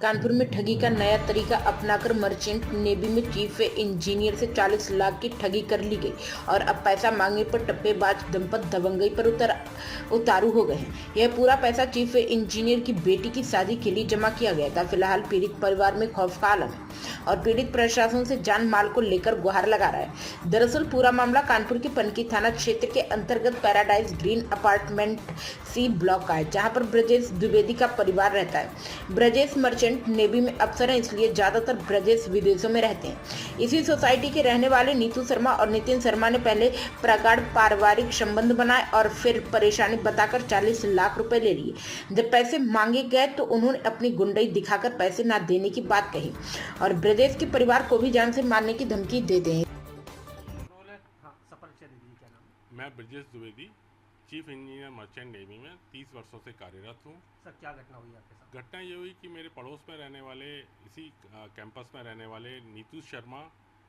कानपुर में ठगी का नया तरीका अपनाकर मर्चेंट नेवी में चीफ इंजीनियर से 40 लाख की ठगी कर ली गई और अब पैसा मांगने पर टप्पेबाज दंपत दबंगई पर उतारू हो गए हैं। यह पूरा पैसा चीफ इंजीनियर की बेटी की शादी के लिए जमा किया गया था। फिलहाल पीड़ित परिवार में खौफ का आलम है और पीड़ित प्रशासन से जान माल को लेकर गुहार लगा रहा है। दरअसल पूरा मामला कानपुर के पनकी थाना क्षेत्र के अंतर्गत paradise green apartment C block का है, जहां पर ब्रजेश द्विवेदी का परिवार रहता है। ब्रजेश मर्चेंट नेवी में अफसर हैं, इसलिए ज्यादातर ब्रजेश विदेशों में रहते हैं। इसी सोसाइटी के रहने वाले नीतू शर्मा और नितिन शर्मा ने पहले प्रगाढ़ पारिवारिक संबंध बनाए और फिर परेशानी बताकर 40 लाख रुपए ले लिए। जब पैसे मांगे गए तो उन्होंने अपनी गुंडई दिखाकर पैसे न देने की बात कही और ब्रजेश के परिवार को भी जान से मारने की धमकी देते हैं। मैं Brajesh Dwivedi chief engineer merchant navy में 30 वर्षों से कार्यरत हूँ। सर क्या घटना हुई आपके साथ? घटना ये हुई कि मेरे पड़ोस में रहने वाले इसी कैंपस में रहने वाले नीतू शर्मा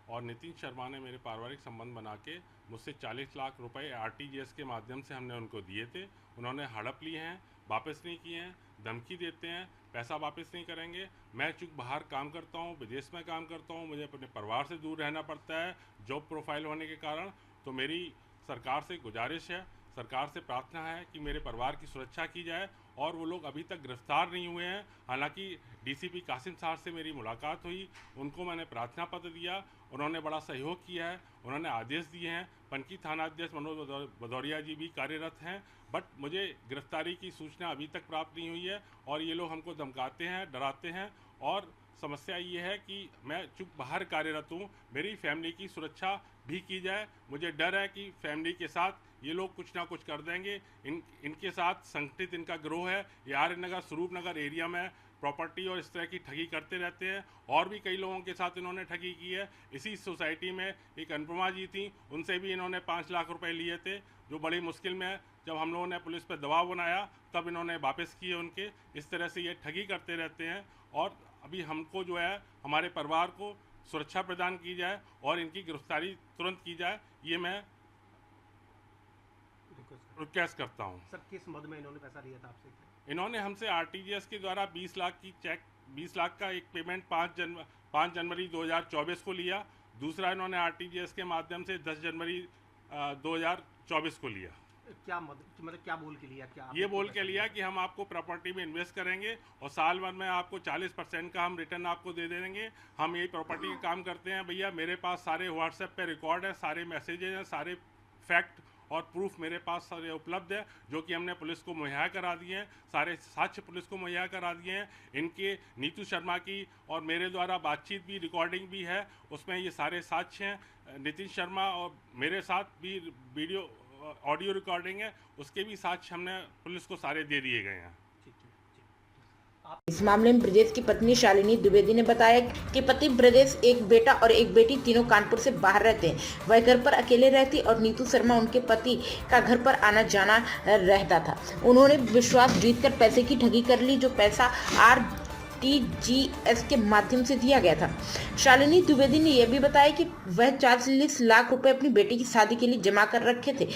और नितिन शर्मा ने मेरे पारिवारिक संबंध बना के मुझसे 40 लाख रुपए आरटीजीएस के माध्यम से हमने उनको दिए थे। उन्होंने हड़प लिए हैं, वापस नहीं किए हैं, धमकी देते हैं पैसा वापस नहीं करेंगे। मैं चूँकि बाहर काम करता हूँ, विदेश में काम करता हूँ, मुझे अपने परिवार से दूर रहना पड़ता है जॉब प्रोफाइल होने के कारण। तो मेरी सरकार से गुजारिश है, सरकार से प्रार्थना है कि मेरे परिवार की सुरक्षा की जाए और वो लोग अभी तक गिरफ्तार नहीं हुए हैं। हालांकि डीसीपी कासिम साहब से मेरी मुलाकात हुई, उनको मैंने प्रार्थना पत्र दिया, उन्होंने बड़ा सहयोग किया है, उन्होंने आदेश दिए हैं। पनकी थाना अध्यक्ष मनोज भदौरिया जी भी कार्यरत हैं, बट मुझे गिरफ्तारी की सूचना अभी तक प्राप्त नहीं हुई है और ये लोग हमको धमकाते हैं, डराते हैं। और समस्या ये है कि मैं चूँकि बाहर कार्यरत हूँ, मेरी फैमिली की सुरक्षा भी की जाए। मुझे डर है कि फैमिली के साथ ये लोग कुछ ना कुछ कर देंगे। इनके साथ संगठित इनका गिरोह है। ये आर्य नगर स्वरूप नगर एरिया में प्रॉपर्टी और इस तरह की ठगी करते रहते हैं और भी कई लोगों के साथ इन्होंने ठगी की है। इसी सोसाइटी में एक अनुपमा जी थी, उनसे भी इन्होंने 5 लाख रुपए लिए थे, जो बड़ी मुश्किल में जब हम लोगों ने पुलिस पर दबाव बनाया तब इन्होंने वापस किए उनके। इस तरह से ये ठगी करते रहते हैं और अभी हमको जो है हमारे परिवार को सुरक्षा प्रदान की जाए और इनकी गिरफ्तारी तुरंत की जाए, ये मैं रिक्वेस्ट करता हूँ। सर किस मद में इन्होंने पैसा लिया था आपसे? इन्होंने हमसे आरटीजीएस के द्वारा 20 लाख की चेक 20 लाख का एक पेमेंट 5 जनवरी 2024 को लिया। दूसरा इन्होंने आरटीजीएस के माध्यम से 10 जनवरी 2024 को लिया। क्या मतलब क्या बोल के लिया? क्या ये बोल के लिया कि हम आपको प्रॉपर्टी में इन्वेस्ट करेंगे और साल भर में आपको 40% का हम रिटर्न आपको दे देंगे। हम यही प्रॉपर्टी का काम करते हैं भैया। मेरे पास सारे व्हाट्सएप पे रिकॉर्ड है, सारे मैसेजेस हैं, सारे फैक्ट और प्रूफ मेरे पास सारे उपलब्ध है, जो कि हमने पुलिस को मुहैया करा दिए हैं। सारे साक्ष्य पुलिस को मुहैया करा दिए हैं। इनके नीतू शर्मा की और मेरे द्वारा बातचीत भी, रिकॉर्डिंग भी है, उसमें ये सारे साक्ष्य हैं। नितिन शर्मा और मेरे साथ भी वीडियो ऑडियो रिकॉर्डिंग है, उसके भी साक्ष्य हमने पुलिस को सारे दे दिए गए हैं। इस मामले में ब्रजेश की पत्नी शालिनी द्विवेदी ने बताया कि पति ब्रजेश, एक बेटा और एक बेटी, तीनों कानपुर से बाहर रहते हैं। वह घर पर अकेले रहती और नीतू शर्मा उनके पति का घर पर आना जाना रहता था। उन्होंने विश्वास जीतकर पैसे की ठगी कर ली, जो पैसा आरटीजीएस के माध्यम से दिया गया था। शालिनी द्विवेदी ने यह भी बताया कि वह 40 लाख रुपए अपनी बेटी की शादी के लिए जमा कर रखे थे,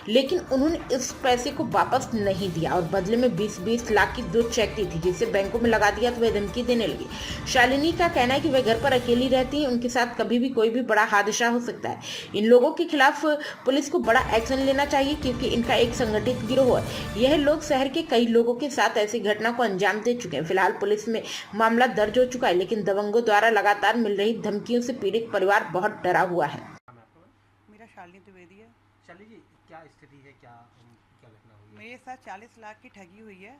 लेकिन उन्होंने इस पैसे को वापस नहीं दिया और बदले में 20-20 लाख की 2 चेक दी थी, जिसे बैंकों में लगा दिया तो वह धमकी देने लगी। शालिनी का कहना है कि वह घर पर अकेली रहती है, उनके साथ कभी भी कोई भी बड़ा हादसा हो सकता है। इन लोगों के खिलाफ पुलिस को बड़ा एक्शन लेना चाहिए, क्योंकि इनका एक संगठित गिरोह है। यह लोग शहर के कई लोगों के साथ ऐसी घटना को अंजाम दे चुके हैं। फिलहाल पुलिस में मामला दर्ज हो चुका है, लेकिन दबंगों द्वारा लगातार मिल रही धमकियों से पीड़ित परिवार बहुत डरा हुआ है। मेरा शालिनी द्विवेदी है। शालिनी जी, क्या स्थिति है? क्या घटना हुई है? मेरे साथ 40 लाख की ठगी हुई है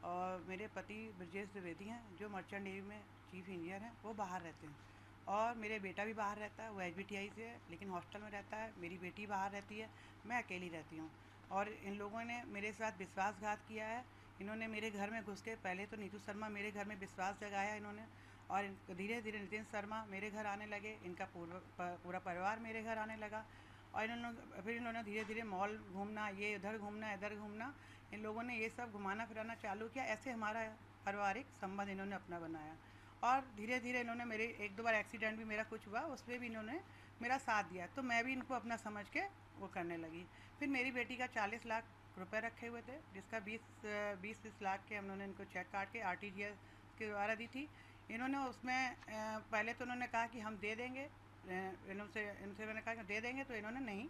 और मेरे पति ब्रजेश द्विवेदी हैं, जो मर्चेंट नेवी में चीफ इंजीनियर हैं, वो बाहर रहते हैं। और मेरे बेटा भी बाहर रहता है, वो एचबीटीआई से है, लेकिन हॉस्टल में रहता है। मेरी बेटी बाहर रहती है, मैं अकेली रहती हूँ। और इन लोगों ने मेरे साथ विश्वासघात किया है। इन्होंने मेरे घर में घुस के, पहले तो नीतू शर्मा मेरे घर में विश्वास जगाया इन्होंने, और धीरे धीरे नितिन शर्मा मेरे घर आने लगे। इनका पूरा परिवार मेरे घर आने लगा और इन्होंने धीरे धीरे मॉल घूमना, ये इधर घूमना, इधर घूमना, इन लोगों ने ये सब घुमाना फिराना चालू किया। ऐसे हमारा पारिवारिक संबंध इन्होंने अपना बनाया और धीरे धीरे इन्होंने मेरे 1-2 बार एक्सीडेंट भी मेरा कुछ हुआ, उस पर भी इन्होंने मेरा साथ दिया, तो मैं भी इनको अपना समझ के वो करने लगी। फिर मेरी बेटी का 40 लाख रुपए रखे हुए थे, जिसका 20 लाख के उन्होंने इनको चेक काट के आरटीजीएस के द्वारा दी थी। इन्होंने उसमें पहले तो उन्होंने कहा कि हम दे देंगे, इनसे मैंने कहा कि दे देंगे, तो इन्होंने नहीं,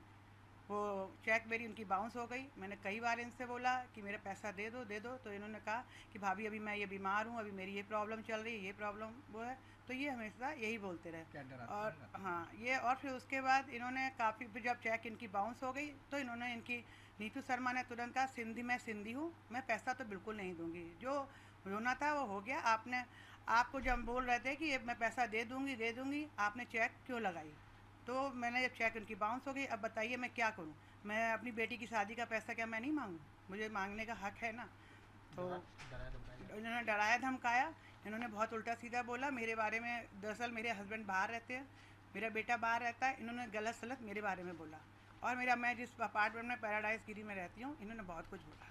वो चेक मेरी उनकी बाउंस हो गई। मैंने कई बार इनसे बोला कि मेरा पैसा दे दो, तो इन्होंने कहा कि भाभी अभी मैं ये बीमार हूँ, अभी मेरी ये प्रॉब्लम चल रही है, ये प्रॉब्लम वो है, तो ये हमेशा यही बोलते रहे। और हाँ ये, और फिर उसके बाद इन्होंने काफ़ी, फिर जब चेक इनकी बाउंस हो गई तो इन्होंने, इनकी नीतू शर्मा ने तुरंत कहा, सिंधी मैं सिंधी हूँ, मैं पैसा तो बिल्कुल नहीं दूँगी, जो होना था वो हो गया। आपको जब बोल रहे थे कि मैं पैसा दे दूँगी, आपने चेक क्यों लगाई? तो मैंने जब चेक उनकी बाउंस हो गई, अब बताइए मैं क्या करूं? मैं अपनी बेटी की शादी का पैसा क्या मैं नहीं मांगूं? मुझे मांगने का हक है ना। तो इन्होंने डराया धमकाया, इन्होंने बहुत उल्टा सीधा बोला मेरे बारे में। दरअसल मेरे हस्बैंड बाहर रहते हैं, मेरा बेटा बाहर रहता है, इन्होंने गलत सलत मेरे बारे में बोला। और मैं जिस अपार्टमेंट में पैराडाइज गिरी में रहती हूँ, इन्होंने बहुत कुछ बोला।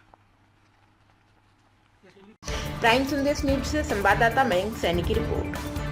प्राइम संदेश न्यूज से संवाददाता मयंक सैनी की रिपोर्ट।